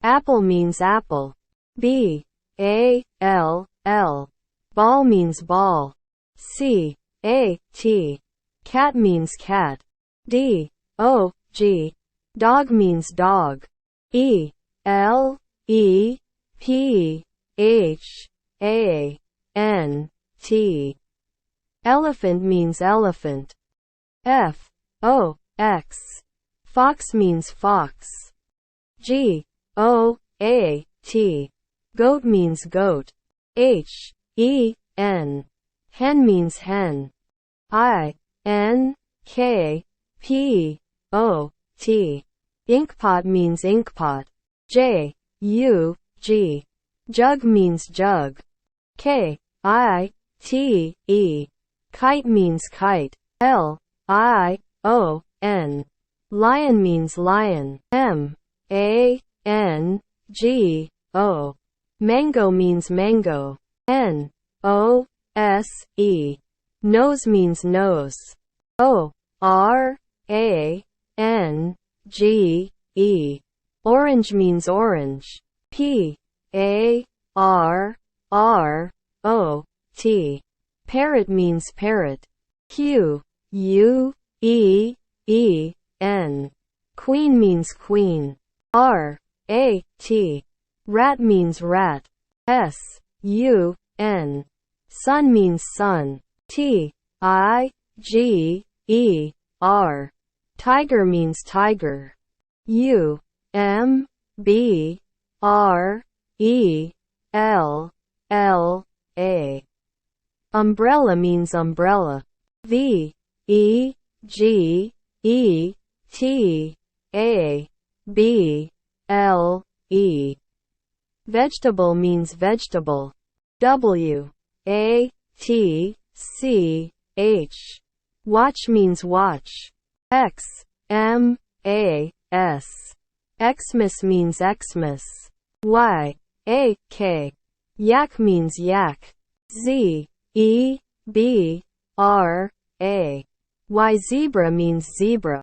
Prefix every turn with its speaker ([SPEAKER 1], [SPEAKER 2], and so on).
[SPEAKER 1] Apple means apple. Ball. Ball means ball. Cat means cat. Dog means dog. Elephant. Elephant means elephant. Fox means fox. Goat means goat. Hen means hen. Inkpot means inkpot. Jug means jug. Kite means kite. Lion means lion. Mango means mango. Nose means nose. Orange means orange. Parrot means parrot. Queen means queen. Rat means rat. Sun means sun. Tiger means tiger. Umbrella means umbrella. Vegetable means vegetable. Watch means watch. Xmas means Xmas. Yak means yak. Zebra means zebra.